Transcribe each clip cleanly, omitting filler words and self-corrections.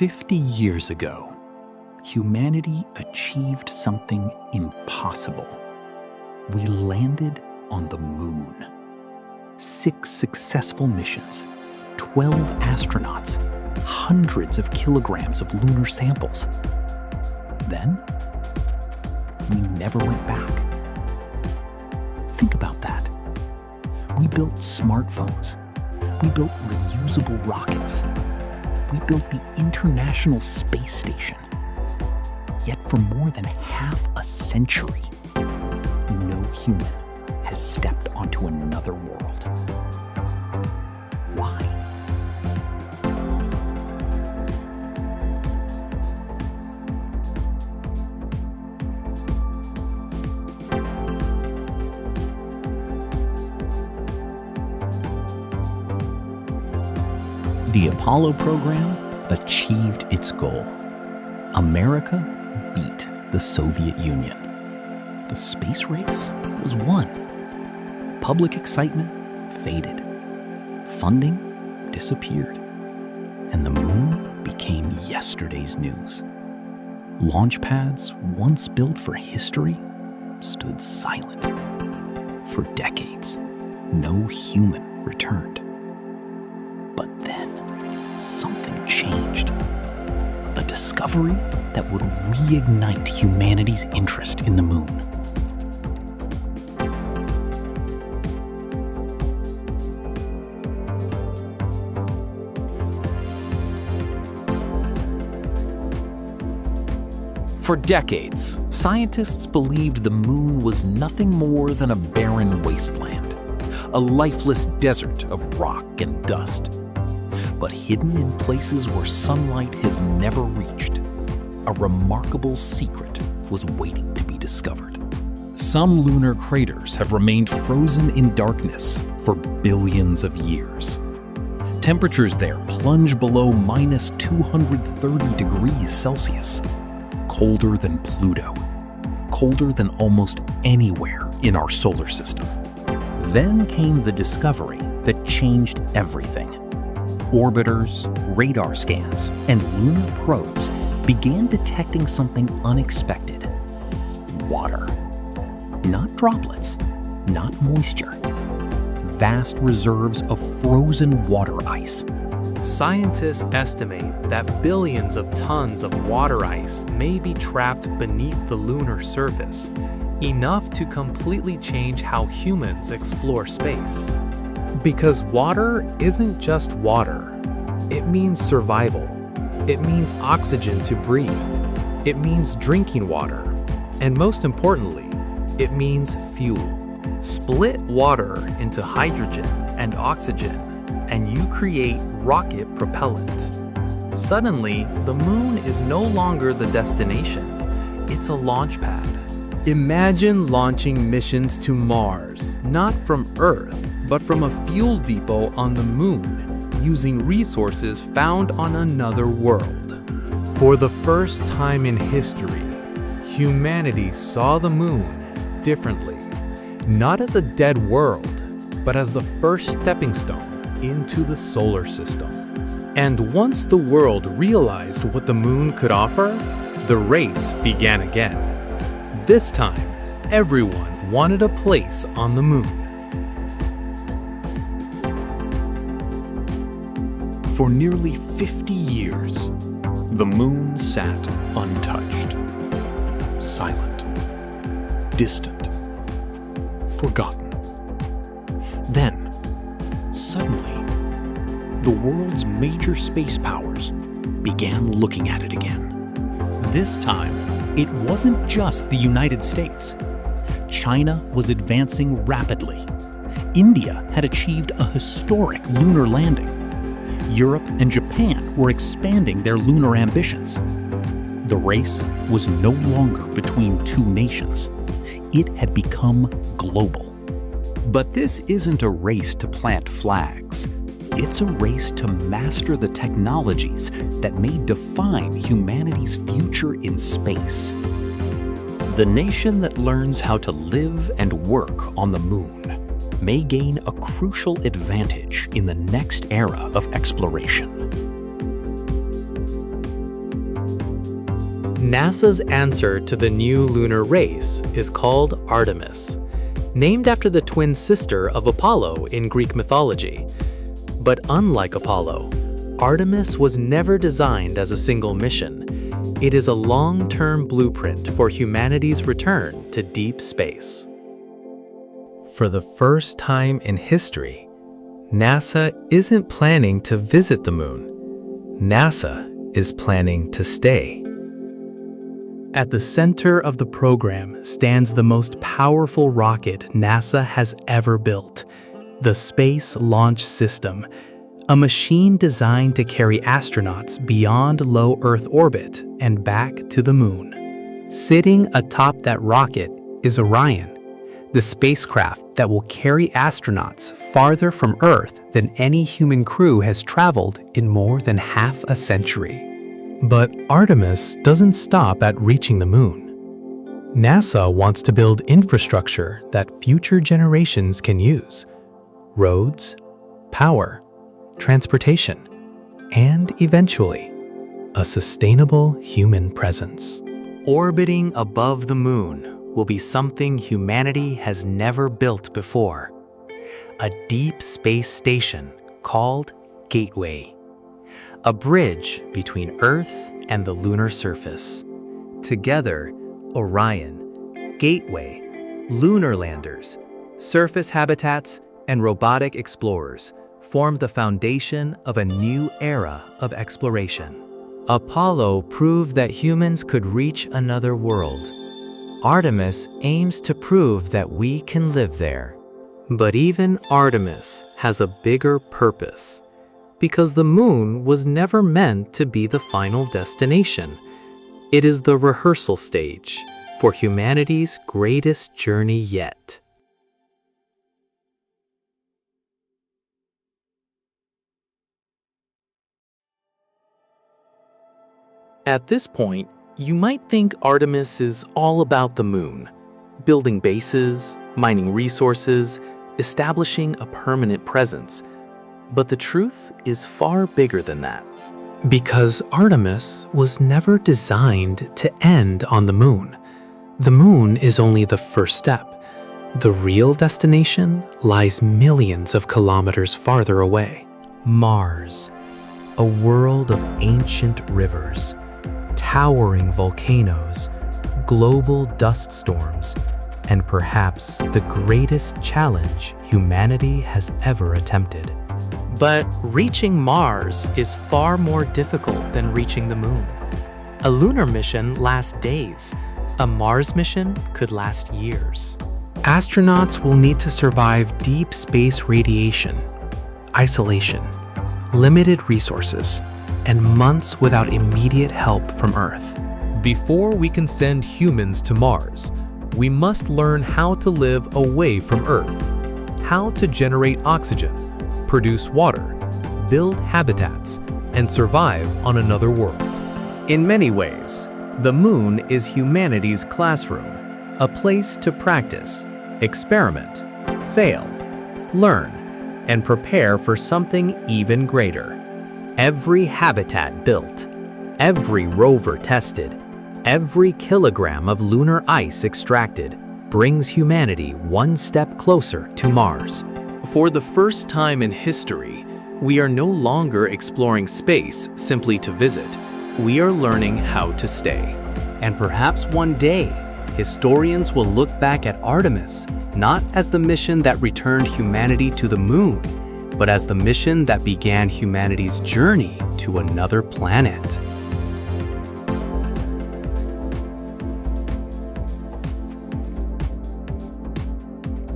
50 years ago, humanity achieved something impossible. We landed on the moon. 6 successful missions, 12 astronauts, hundreds of kilograms of lunar samples. Then, we never went back. Think about that. We built smartphones. We built reusable rockets. We built the International Space Station. Yet for more than half a century, no human has stepped onto another world. Why? The Apollo program achieved its goal. America beat the Soviet Union. The space race was won. Public excitement faded. Funding disappeared. And the moon became yesterday's news. Launch pads once built for history stood silent. For decades, no human returned. But then, something changed. A discovery that would reignite humanity's interest in the moon. For decades, scientists believed the moon was nothing more than a barren wasteland, a lifeless desert of rock and dust. But hidden in places where sunlight has never reached, a remarkable secret was waiting to be discovered. Some lunar craters have remained frozen in darkness for billions of years. Temperatures there plunge below minus 230 degrees Celsius, colder than Pluto, colder than almost anywhere in our solar system. Then came the discovery that changed everything. Orbiters, radar scans, and lunar probes began detecting something unexpected. Water. Not droplets, not moisture. Vast reserves of frozen water ice. Scientists estimate that billions of tons of water ice may be trapped beneath the lunar surface, enough to completely change how humans explore space. Because water isn't just water. It means survival. It means oxygen to breathe. It means drinking water. And most importantly, it means fuel. Split water into hydrogen and oxygen, and you create rocket propellant. Suddenly, the moon is no longer the destination. It's a launch pad. Imagine launching missions to Mars, not from Earth, but from a fuel depot on the moon, using resources found on another world. For the first time in history, humanity saw the moon differently, not as a dead world, but as the first stepping stone into the solar system. And once the world realized what the moon could offer, the race began again. This time, everyone wanted a place on the moon. For nearly 50 years, the moon sat untouched, silent, distant, forgotten. Then, suddenly, the world's major space powers began looking at it again. This time, it wasn't just the United States. China was advancing rapidly. India had achieved a historic lunar landing. Europe and Japan were expanding their lunar ambitions. The race was no longer between two nations. It had become global. But this isn't a race to plant flags. It's a race to master the technologies that may define humanity's future in space. The nation that learns how to live and work on the moon may gain a crucial advantage in the next era of exploration. NASA's answer to the new lunar race is called Artemis, named after the twin sister of Apollo in Greek mythology. But unlike Apollo, Artemis was never designed as a single mission. It is a long-term blueprint for humanity's return to deep space. For the first time in history, NASA isn't planning to visit the moon. NASA is planning to stay. At the center of the program stands the most powerful rocket NASA has ever built, the Space Launch System, a machine designed to carry astronauts beyond low Earth orbit and back to the moon. Sitting atop that rocket is Orion, the spacecraft that will carry astronauts farther from Earth than any human crew has traveled in more than half a century. But Artemis doesn't stop at reaching the moon. NASA wants to build infrastructure that future generations can use: roads, power, transportation, and eventually, a sustainable human presence. Orbiting above the moon will be something humanity has never built before: a deep space station called Gateway, a bridge between Earth and the lunar surface. Together, Orion, Gateway, lunar landers, surface habitats, and robotic explorers form the foundation of a new era of exploration. Apollo proved that humans could reach another world. Artemis aims to prove that we can live there. But even Artemis has a bigger purpose, because the moon was never meant to be the final destination. It is the rehearsal stage for humanity's greatest journey yet. At this point, you might think Artemis is all about the moon, building bases, mining resources, establishing a permanent presence. But the truth is far bigger than that. Because Artemis was never designed to end on the moon. The moon is only the first step. The real destination lies millions of kilometers farther away. Mars, a world of ancient rivers, towering volcanoes, global dust storms, and perhaps the greatest challenge humanity has ever attempted. But reaching Mars is far more difficult than reaching the moon. A lunar mission lasts days. A Mars mission could last years. Astronauts will need to survive deep space radiation, isolation, limited resources, and months without immediate help from Earth. Before we can send humans to Mars, we must learn how to live away from Earth, how to generate oxygen, produce water, build habitats, and survive on another world. In many ways, the moon is humanity's classroom, a place to practice, experiment, fail, learn, and prepare for something even greater. Every habitat built, every rover tested, every kilogram of lunar ice extracted brings humanity one step closer to Mars. For the first time in history, we are no longer exploring space simply to visit. We are learning how to stay. And perhaps one day, historians will look back at Artemis not as the mission that returned humanity to the moon, but as the mission that began humanity's journey to another planet.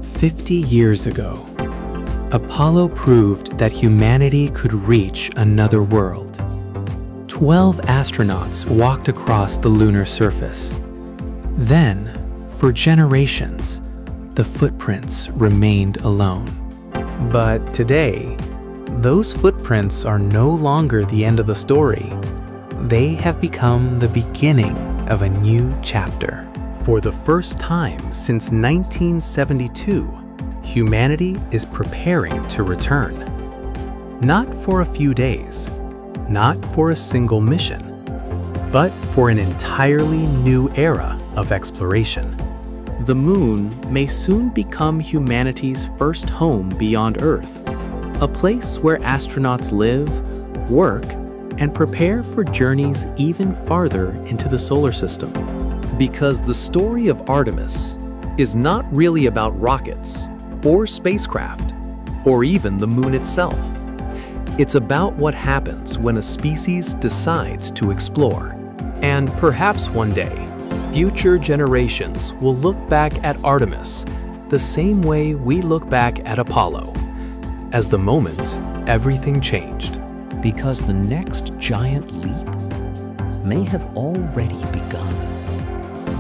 "50 years ago, Apollo proved that humanity could reach another world. 12 astronauts walked across the lunar surface. Then, for generations, the footprints remained alone. But today, those footprints are no longer the end of the story. They have become the beginning of a new chapter. For the first time since 1972, humanity is preparing to return. Not for a few days, not for a single mission, but for an entirely new era of exploration. The moon may soon become humanity's first home beyond Earth, a place where astronauts live, work, and prepare for journeys even farther into the solar system. Because the story of Artemis is not really about rockets or spacecraft or even the moon itself. It's about what happens when a species decides to explore. And perhaps one day, future generations will look back at Artemis the same way we look back at Apollo, as the moment everything changed. Because the next giant leap may have already begun.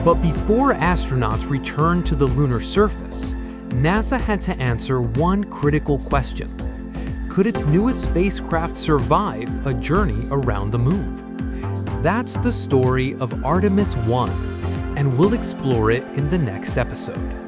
But before astronauts returned to the lunar surface, NASA had to answer one critical question. Could its newest spacecraft survive a journey around the moon? That's the story of Artemis 1, and we'll explore it in the next episode.